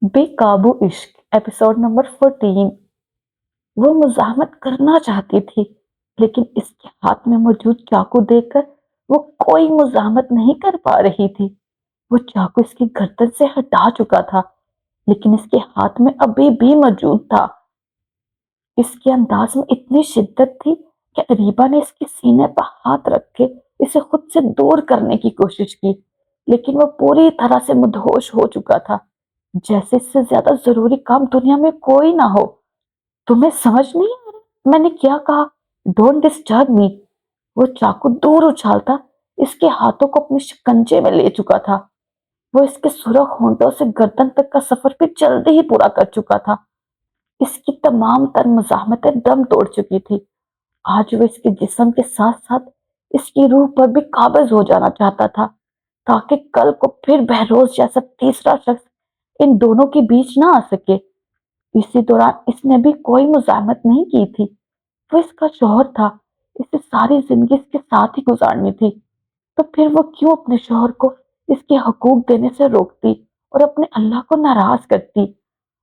بے قابو عشق ایپیسوڈ نمبر 14۔ وہ مزاحمت کرنا چاہتی تھی لیکن اس کے ہاتھ میں موجود چاقو دیکھ کر وہ کوئی مزاحمت نہیں کر پا رہی تھی۔ وہ چاقو اس کی گردن سے ہٹا چکا تھا لیکن اس کے ہاتھ میں ابھی بھی موجود تھا۔ اس کے انداز میں اتنی شدت تھی کہ اریبہ نے اس کے سینے پر ہاتھ رکھ کے اسے خود سے دور کرنے کی کوشش کی، لیکن وہ پوری طرح سے مدہوش ہو چکا تھا، جیسے اس سے زیادہ ضروری کام دنیا میں کوئی نہ ہو۔ تمہیں سمجھ نہیں آ رہا میں نے کیا کہا؟ ڈونٹ ڈسٹرب می۔ وہ چاقو دور اچھالتا اس کے ہاتھوں کو اپنے شکنجے میں لے چکا تھا۔ وہ اس کے سرخ ہونٹوں سے گردن تک کا سفر بھی جلدی ہی پورا کر چکا تھا۔ اس کی تمام تر مزاحمتیں دم توڑ چکی تھی۔ آج وہ اس کے جسم کے ساتھ ساتھ اس کی روح پر بھی قابض ہو جانا چاہتا تھا تاکہ کل کو پھر بہروز جیسا تیسرا شخص ان دونوں کے بیچ نہ آ سکے۔ اسی دوران اس نے بھی کوئی مزاحمت نہیں کی تھی۔ وہ اس کا شوہر تھا، اسے ساری زندگی اس کے ساتھ ہی گزارنی تھی، تو پھر وہ کیوں اپنے شوہر کو اس کے حقوق دینے سے روکتی اور اپنے اللہ کو ناراض کرتی؟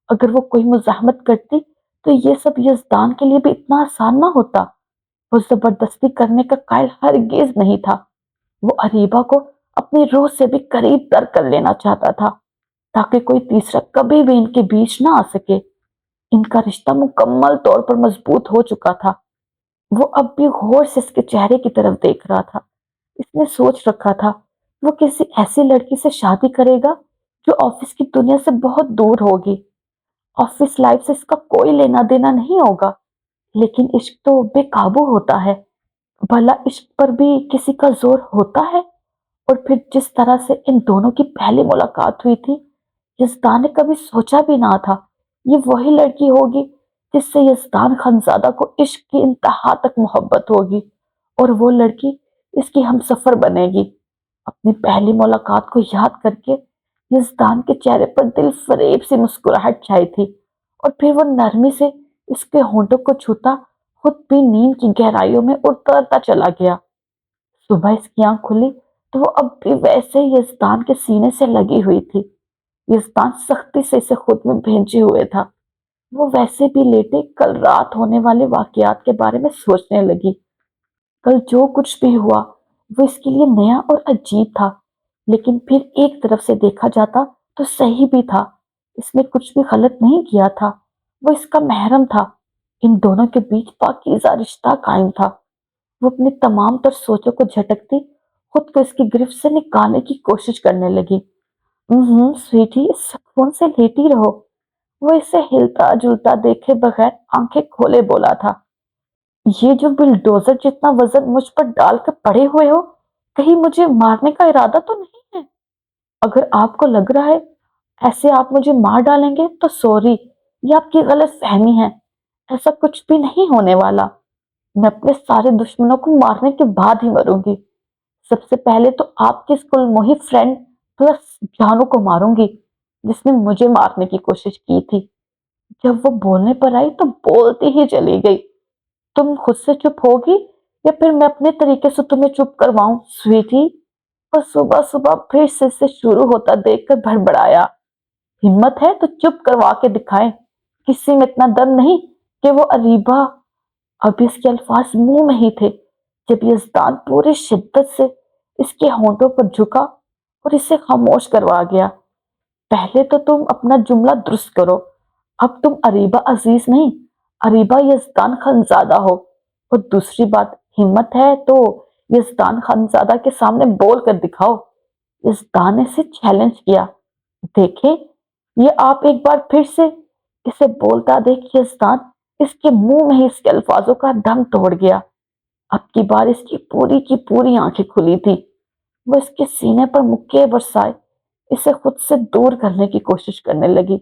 اگر وہ کوئی مزاحمت کرتی تو یہ سب یزدان کے لیے بھی اتنا آسان نہ ہوتا۔ وہ زبردستی کرنے کا قائل ہرگز نہیں تھا۔ وہ اریبہ کو اپنی روح سے بھی قریب تر کر لینا چاہتا تھا تاکہ کوئی تیسرا کبھی بھی ان کے بیچ نہ آ سکے۔ ان کا رشتہ مکمل طور پر مضبوط ہو چکا تھا۔ وہ اب بھی غور سے اس کے چہرے کی طرف دیکھ رہا تھا۔ اس نے سوچ رکھا تھا وہ کسی ایسی لڑکی سے شادی کرے گا جو آفس کی دنیا سے بہت دور ہوگی۔ آفس لائف سے اس کا کوئی لینا دینا نہیں ہوگا، لیکن عشق تو بے قابو ہوتا ہے۔ بھلا عشق پر بھی کسی کا زور ہوتا ہے؟ اور پھر جس طرح سے ان دونوں کی پہلی ملاقات ہوئی تھی، یزدان نے کبھی سوچا بھی نہ تھا یہ وہی لڑکی ہوگی جس سے یزدان خانزادہ کو عشق کی انتہا تک محبت ہوگی، اور وہ لڑکی اس کی ہمسفر بنے گی۔ اپنی پہلی ملاقات کو یاد کر کے یزدان کے چہرے پر دل فریب سی مسکراہٹ چھائی تھی، اور پھر وہ نرمی سے اس کے ہونٹوں کو چھوتا خود بھی نیند کی گہرائیوں میں اترتا چلا گیا۔ صبح اس کی آنکھ کھلی تو وہ اب بھی ویسے ہی یزدان کے سینے سے لگی ہوئی تھی۔ یزدان سختی سے اسے خود میں بھینچے ہوئے تھا۔ وہ ویسے بھی لیٹے کل رات ہونے والے واقعات کے بارے میں سوچنے لگی۔ کل جو کچھ بھی ہوا وہ اس کے لیے نیا اور عجیب تھا، لیکن پھر ایک طرف سے دیکھا جاتا تو صحیح بھی تھا۔ اس نے کچھ بھی غلط نہیں کیا تھا، وہ اس کا محرم تھا۔ ان دونوں کے بیچ پاکیزہ رشتہ قائم تھا۔ وہ اپنی تمام تر سوچوں کو جھٹکتی خود کو اس کی گرفت سے نکالنے کی کوشش کرنے لگی۔ سویٹی سکون سے لیٹی رہو۔ وہ اسے ہلتا جلتا دیکھے بغیر آنکھیں کھولے بولا تھا۔ یہ جو بلڈوزر جتنا وزن مجھ پر ڈال کر پڑے ہوئے ہو، کہیں مجھے مارنے کا ارادہ تو نہیں ہے؟ اگر آپ کو لگ رہا ہے ایسے آپ مجھے مار ڈالیں گے تو سوری، یہ آپ کی غلط فہمی ہے۔ ایسا کچھ بھی نہیں ہونے والا۔ میں اپنے سارے دشمنوں کو مارنے کے بعد ہی مروں گی۔ سب سے پہلے تو آپ کی اس کل محب فرینڈ پلس جانو کو ماروں گی جس نے مجھے مارنے کی کوشش کی تھی۔ جب وہ بولنے پر آئی تو بولتی ہی چلی گئی۔ تم خود سے چپ ہوگی یا پھر میں اپنے طریقے سے تمہیں چپ کرواؤں سویٹی؟ اور صبح صبح پھر سے شروع ہوتا دیکھ کر بڑبڑایا۔ ہمت ہے تو چپ کروا کے دکھائیں، کسی میں اتنا دم نہیں کہ وہ اریبہ۔ اب اس کے الفاظ منہ میں ہی تھے جب یزدان پوری شدت سے اس کے ہونٹوں پر جھکا اور اسے خاموش کروا گیا۔ پہلے تو تم اپنا جملہ درست کرو۔ اب تم اریبہ عزیز نہیں، اریبہ یزدان خانزادہ ہو۔ اور دوسری بات، ہمت ہے تو یزدان خانزادہ کے سامنے بول کر دکھاؤ۔ یزدان نے اسے چیلنج کیا۔ دیکھیں یہ آپ ایک بار پھر سے اسے بولتا دیکھ یزدان اس کے منہ میں ہی اس کے الفاظوں کا دم توڑ گیا۔ اب کی بار اس کی پوری آنکھیں کھلی تھی۔ وہ اس کے سینے پر مکے برسائے اسے خود سے دور کرنے کی کوشش کرنے لگی،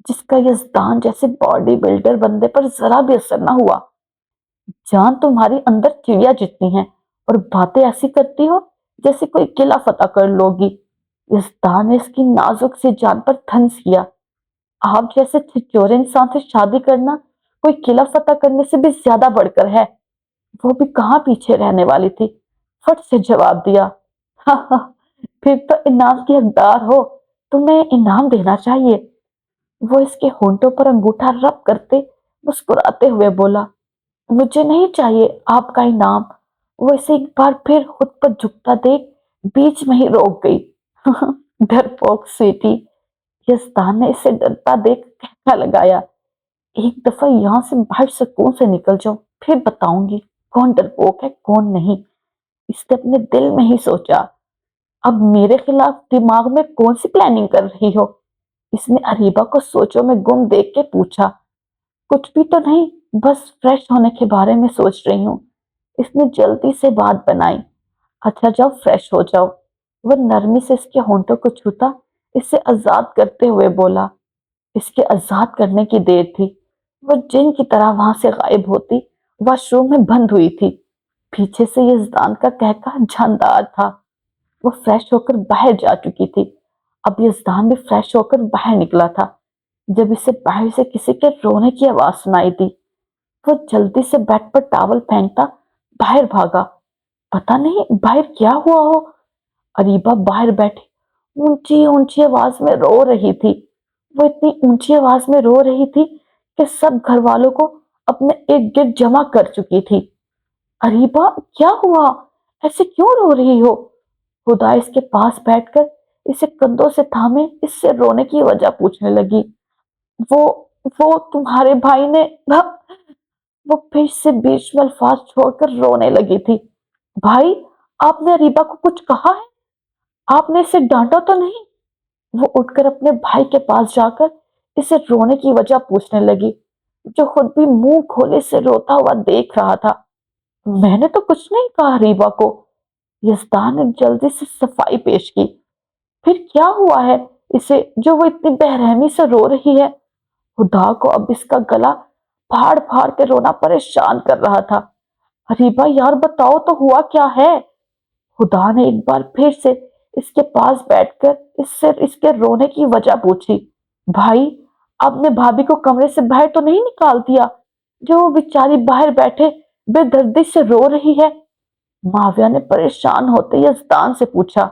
جس کا یزدان جیسے باڈی بلڈر بندے پر ذرا بھی اثر نہ ہوا۔ جان تمہاری اندر چڑیا جتنی ہے اور باتیں ایسی کرتی ہو جیسے کوئی قلعہ فتح کر لوگی۔ یزدان نے اس کی نازک سی جان پر طنز کیا۔ آپ جیسے چھچورے انسان سے شادی کرنا کوئی قلعہ فتح کرنے سے بھی زیادہ بڑھ کر ہے۔ وہ بھی کہاں پیچھے رہنے والی تھی، فٹ سے جواب دیا۔ ہاں ہاں، پھر تو انعام کی حقدار ہو، تمہیں انعام دینا چاہیے۔ وہ اس کے ہونٹوں پر انگوٹھا رب کرتے مسکراتے ہوئے بولا، مجھے نہیں چاہیے آپ کا انعام۔ وہ اسے ایک بار پھر خود پر جھکتا دیکھ بیچ میں ہی روک گئی۔ ڈرپوک سویٹی، یزدان نے اسے ڈرتا دیکھ کہنا لگایا، ایک دفعہ یہاں سے باہر سکون سے نکل جاؤ، پھر بتاؤں گی کون ڈرپوک ہے کون نہیں۔ اس نے اپنے دل میں ہی سوچا، اب میرے خلاف دماغ میں کون سی پلاننگ کر رہی ہو؟ اس نے اریبہ کو سوچوں میں گم دیکھ کے پوچھا، کچھ بھی تو نہیں، بس فریش ہونے کے بارے میں سوچ رہی ہوں۔ اس نے جلدی سے بات بنائی، اچھا جاؤ فریش ہو جاؤ۔ وہ نرمی سے اس کے ہونٹوں کو چھوتا اسے آزاد کرتے ہوئے بولا۔ اس کے آزاد کرنے کی دیر تھی، وہ جن کی طرح وہاں سے غائب ہوتی واش روم میں بند ہوئی تھی۔ پیچھے سے یزدان کا کہکا جاندار تھا۔ وہ فریش ہو کر باہر جا چکی تھی۔ اب یزدان بھی فریش ہو کر باہر نکلا تھا جب اسے باہر سے کسی کے رونے کی آواز سنائی دی۔ وہ جلدی سے بیڈ پر ٹاول پھینکتا باہر بھاگا۔ پتہ نہیں باہر کیا ہوا ہو۔ اریبہ باہر بیٹھی اونچی اونچی آواز میں رو رہی تھی۔ وہ اتنی اونچی آواز میں رو رہی تھی کہ سب گھر والوں کو اپنے ارد گرد جمع کر چکی تھی۔ اریبہ کیا ہوا؟ ایسے کیوں رو رہی ہو؟ خدا اس کے پاس بیٹھ کر اسے کندھوں سے تھامے اس سے رونے کی وجہ پوچھنے لگی۔ وہ وہ تمہارے بھائی نے وہ پھر سے بیچ میں الفاظ چھوڑ کر رونے لگی تھی۔ بھائی؟ آپ نے اریبہ کو کچھ کہا ہے؟ آپ نے اسے ڈانٹا تو نہیں؟ وہ اٹھ کر اپنے بھائی کے پاس جا کر اسے رونے کی وجہ پوچھنے لگی، جو خود بھی منہ کھولے سے روتا ہوا دیکھ رہا تھا۔ میں نے تو کچھ نہیں کہا اریبہ کو۔ یزدان نے جلدی سے صفائی پیش کی۔ پھر کیا ہوا ہے اسے جو وہ اتنی بے رحمی سے رو رہی ہے؟ خدا کو اب اس کا گلا پھاڑ پھاڑ کے رونا پریشان کر رہا تھا۔ اریبہ یار بتاؤ تو ہوا کیا ہے؟ خدا نے ایک بار پھر سے اس کے پاس بیٹھ کر اس کے رونے کی وجہ پوچھی۔ بھائی، آپ نے بھابھی کو کمرے سے باہر تو نہیں نکال دیا جو وہ بیچاری باہر بیٹھے بے دردی سے رو رہی ہے؟ معاویہ نے پریشان ہوتے یزدان سے پوچھا،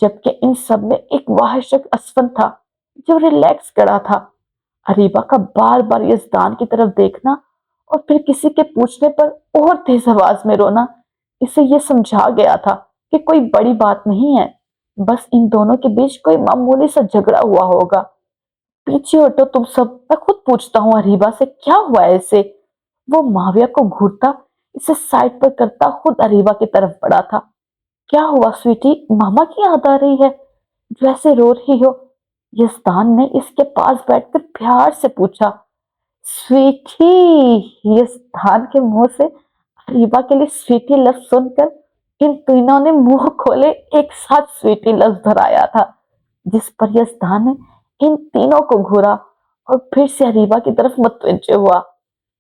جبکہ ان سب میں ایک واحد شخص اسفن تھا جو ریلیکس کڑا تھا۔ اریبہ کا بار بار یزدان کی طرف دیکھنا اور پھر کسی کے پوچھنے پر اور تیز آواز میں رونا اسے یہ سمجھا گیا تھا کہ کوئی بڑی بات نہیں ہے، بس ان دونوں کے بیچ کوئی معمولی سا جھگڑا ہوا ہوگا۔ پیچھے ہٹو تم سب، میں خود پوچھتا ہوں اریبہ سے کیا ہوا ہے اسے۔ وہ معاویہ کو گھورتا اسے سائڈ پر کرتا خود اریبہ کی طرف بڑھا تھا۔ کیا ہوا سویٹی، ماما کی یاد آ رہی ہے جو ایسے رو رہی ہو؟ یزدان نے اس کے پاس بیٹھ کر پیار سے پوچھا۔ سویٹی، یزدان کے منہ سے اریبہ کے لیے سویٹی لفظ سن کر ان تینوں نے منہ کھولے ایک ساتھ سویٹی لفظ دہرایا تھا، جس پر یزدان نے ان تینوں کو گھورا اور پھر سے اریبہ کی طرف متوجہ ہوا۔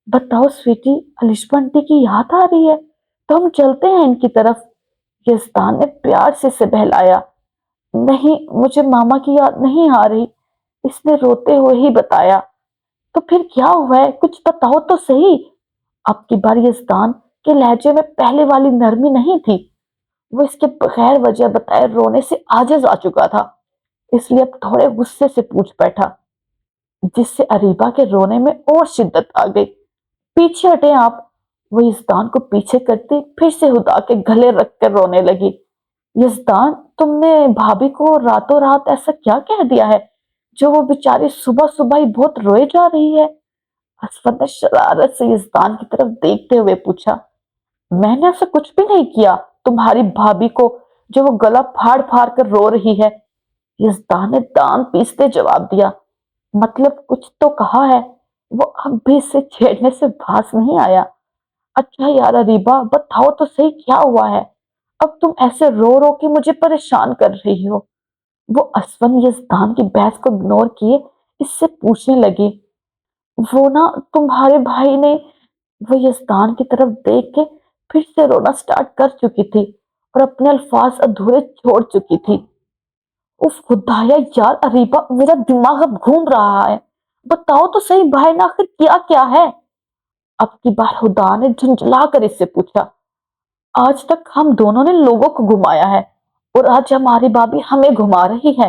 بتاؤ سویٹی، الشبا آنٹی کی یاد آ رہی ہے تو ہم چلتے ہیں ان کی طرف۔ یزدان نے پیار سے اسے بہلایا۔ نہیں، مجھے ماما کی یاد نہیں آ رہی، اس نے روتے ہوئے ہی بتایا۔ تو پھر کیا ہوا ہے، کچھ بتاؤ تو صحیح۔ اب کی بار یزدان کے لہجے میں پہلے والی نرمی نہیں تھی۔ وہ اس کے بغیر وجہ بتائے رونے سے عاجز آ چکا تھا، اس لیے اب تھوڑے غصے سے پوچھ بیٹھا، جس سے اریبہ کے رونے میں اور شدت آ گئی۔ پیچھے ہٹیں آپ۔ وہ یزدان کو پیچھے کرتی پھر سے ہدا کے گلے رکھ کر رونے لگی۔ یزدان، تم نے بھابھی کو راتوں رات ایسا کیا کہہ دیا ہے جو وہ بیچاری صبح صبح ہی بہت روئے جا رہی ہے؟ اسفن نے شرارت سے یزدان کی طرف دیکھتے ہوئے پوچھا۔ میں نے ایسا کچھ بھی نہیں کیا تمہاری بھابھی کو جو وہ گلا پھاڑ پھاڑ کر رو رہی ہے۔ یزدان نے دانت پیستے جواب دیا، مطلب کچھ تو کہا ہے۔ وہ اب بھی اسے چھیڑنے سے باز نہیں آیا۔ اچھا یار اریبہ، بتاؤ تو صحیح کیا ہوا ہے، اب تم ایسے رو رو کے مجھے پریشان کر رہی ہو۔ وہ اسفن یزدان کی بحث کو اگنور کیے اس سے پوچھنے لگی، وہ نا تمہارے بھائی نے۔ وہ یزدان کی طرف دیکھ کے پھر سے رونا سٹارٹ کر چکی تھی اور اپنے الفاظ ادھورے چھوڑ چکی تھی۔ اف خدایا یار اریبہ، میرا دماغ اب گھوم رہا ہے، بتاؤ تو صحیح بھائی نے آخر کیا کیا ہے؟ اب کی بار خدا نے جھنجھلا کر اس سے پوچھا۔ آج تک ہم دونوں نے لوگوں کو گھمایا ہے اور آج ہماری بھابھی ہمیں گھما رہی ہے۔